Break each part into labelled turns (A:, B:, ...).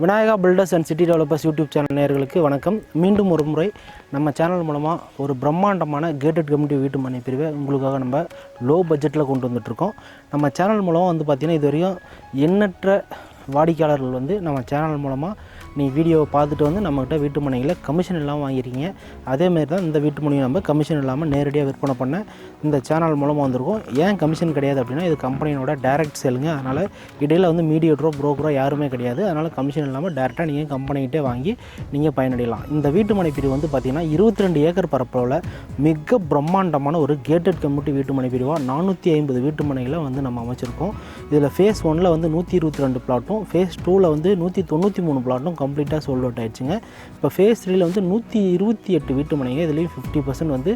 A: Vinayaka filters and city developers YouTube channel நேயர்களுக்கு வணக்கம். மீண்டும் ஒரு முறை நம்ம சேனல் மூலமாக ஒரு பிரம்மாண்டமான கேட்டட் கம்யூனிட்டி வீட்டு மனை பிரிவை உங்களுக்காக நம்ம லோ பட்ஜெட்டில் கொண்டு வந்துட்டுருக்கோம். நம்ம சேனல் மூலமாக பார்த்திங்கன்னா இது வரையும் எண்ணற்ற வாடிக்கையாளர்கள் நம்ம சேனல் மூலமாக நீ வீடியோவை பார்த்துட்டு நம்மக்கிட்ட வீட்டு மனைகளை கமிஷன் இல்லாமல் வாங்கியிருக்கீங்க. அதேமாரி தான் இந்த வீட்டு மனையை நம்ம கமிஷன் இல்லாமல் நேரடியாக விற்பனை பண்ண இந்த சேனல் மூலமாக வந்திருக்கோம். ஏன் கமிஷன் கிடையாது அப்படின்னா இது கம்பெனியோட டைரக்ட் சேலுங்க. அதனால் இடையில் மீடியேட்டரோ புரோக்கரோ யாருமே கிடையாது. அதனால் கமிஷன் இல்லாமல் டேரெக்டாக நீங்கள் கம்பெனிகிட்டே வாங்கி நீங்கள் பயனடையலாம். இந்த வீட்டு மனை பிரிவு பார்த்திங்கன்னா 22 ஏக்கர் பரப்பளவில் மிக பிரம்மாண்டமான ஒரு கேட்டட் கம்யூனிட்டி வீட்டு மனை பிரிவாக 450 வீட்டு மனைகளை நம்ம அமைச்சிருக்கோம். இதில் ஃபேஸ் 1ல் 122 பிளாட்டும், ஃபேஸ் 2ல் 193 பிளாட்டும் கம்ப்ளீட்டாக சோல்ட் அவுட் ஆகிடுச்சுங்க. இப்போ ஃபேஸ் 3ல் 128 வீட்டு மனைங்க. இதுலேயும் 50%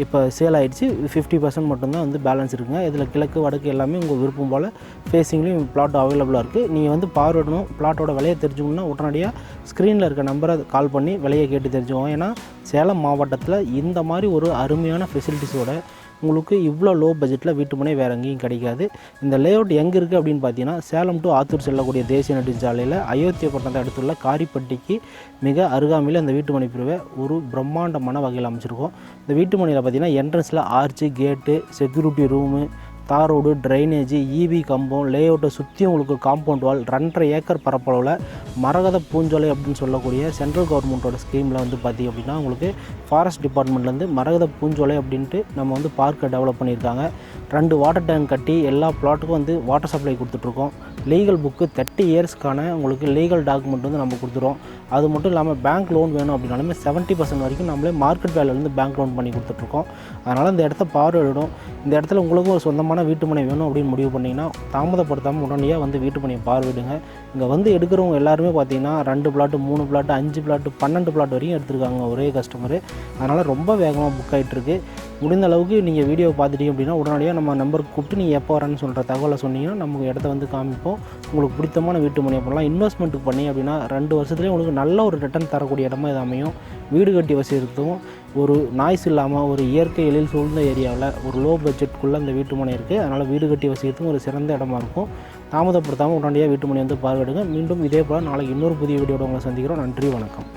A: இப்போ சேல் ஆகிடுச்சு. 50% மட்டும்தான் பேலன்ஸ் இருக்குங்க. இதில் கிழக்கு வடக்கு எல்லாமே உங்கள் விருப்பம் போல் ஃபேஸிங்லேயும் பிளாட் அவைலபிளாக இருக்குது. நீங்கள் பார்வையிடணும், பிளாட்டோட விலையை தெரிஞ்சுக்கணுன்னா உடனடியாக ஸ்க்ரீனில் இருக்க நம்பரை கால் பண்ணி விலையை கேட்டு தெரிஞ்சுக்கோங்க. ஏன்னா சேலம் மாவட்டத்தில் இந்த மாதிரி ஒரு அருமையான ஃபெசிலிட்டிஸோட உங்களுக்கு இவ்வளோ லோ பட்ஜெட்டில் வீட்டு மனை வேறு எங்கேயும் கிடைக்காது. இந்த லேஅவுட் எங்கே இருக்குது அப்படின்னு பார்த்தீங்கன்னா சேலம் டு ஆத்தூர் செல்லக்கூடிய தேசிய நெடுஞ்சாலையில் அயோத்தியப்பட்டினத்தை அடுத்துள்ள காரிப்பட்டிக்கு மிக அருகாமையில் இந்த வீட்டு மனை பிரிவை ஒரு பிரம்மாண்டமான வகையில் அமைச்சிருக்கோம். இந்த வீட்டு மனையில் பார்த்தீங்கன்னா என்ட்ரன்ஸில் ஆர்ச்சு, கேட்டு, செக்யூரிட்டி ரூமு, தார் ரோடு, ட்ரைனேஜ், ஈபி கம்பம், லேஅவுட்டை சுற்றி உங்களுக்கு காம்பவுண்ட் வால், 2.5 ஏக்கர் பரப்பளவில் மரகத பூஞ்சோலை அப்படின்னு சொல்லக்கூடிய சென்ட்ரல் கவர்மெண்ட்டோட ஸ்கீமில் பார்த்திங்க அப்படின்னா உங்களுக்கு ஃபாரஸ்ட் டிபார்ட்மெண்ட்லேருந்து மரகத பூஞ்சோலை அப்படின்ட்டு நம்ம பார்க்கை டெவலப் பண்ணியிருக்காங்க. 2 வாட்டர் டேங்க் கட்டி எல்லா பிளாட்டுக்கும் வாட்டர் சப்ளை கொடுத்துட்ருக்கோம். லீகல் புக்கு 30 இயர்ஸ்க்கான உங்களுக்கு லீகல் டாக்குமெண்ட் நம்ம கொடுத்துருவோம். அது மட்டும் இல்லாமல் பேங்க் லோன் வேணும் அப்படின்னாலுமே 70% வரைக்கும் நம்மளே மார்க்கெட் வேலையிலேருந்து பேங்க் லோன் பண்ணி கொடுத்துட்ருக்கோம். அதனால் இந்த இடத்த பார்வையிடும். இந்த இடத்துல உங்களுக்கும் ஒரு சொந்தமான வீட்டு மனை வேணும் அப்படின்னு முடிவு பண்ணிங்கன்னா தாமதப்படுத்தாமல் உடனடியாக வீட்டு மனையை பார்வையிடுங்க. இங்கே எடுக்கிறவங்க எல்லாருமே பார்த்திங்கன்னா 2 பிளாட்டு, 3 பிளாட்டு, 5 பிளாட்டு, 12 பிளாட் வரையும் எடுத்துருக்காங்க ஒரே கஸ்டமரு. அதனால் ரொம்ப வேகமாக புக் ஆகிட்டுருக்கு. முடிந்த அளவுக்கு நீங்கள் வீடியோவை பார்த்துட்டீங்க அப்படின்னா உடனடியாக நம்ம நம்பருக்கு கூப்பிட்டு நீங்கள் எப்போ வரேன்னு சொல்கிற தகவலை சொன்னீங்கன்னா நமக்கு இடத்த காமிப்போம். உங்களுக்கு பிடித்தமான வீட்டு மனையை பண்ணலாம். இன்வெஸ்ட்மெண்ட்டுக்கு பண்ணி அப்படின்னா 2 வருஷத்துலேயே உங்களுக்கு நல்ல ஒரு ரிட்டர்ன் தரக்கூடிய இடமா இது அமையும். வீடு கட்டி வசதிக்கும் ஒரு நாய்ஸ் இல்லாமல் ஒரு இயற்கை எழில் சூழ்ந்த ஏரியாவில் ஒரு லோ பட்ஜெட்டுக்குள்ளே இந்த வீட்டு மனை இருக்குது. அதனால் வீடு கட்டி வசதிக்கும் ஒரு சிறந்த இடமா இருக்கும். தாமதப்படுத்தாமல் உடனடியாக வீட்டு மனை பார்வையிடுங்க. மீண்டும் இதே போல் நாளைக்கு இன்னொரு புதிய வீடியோட உங்களை சந்திக்கிறோம். நன்றி, வணக்கம்.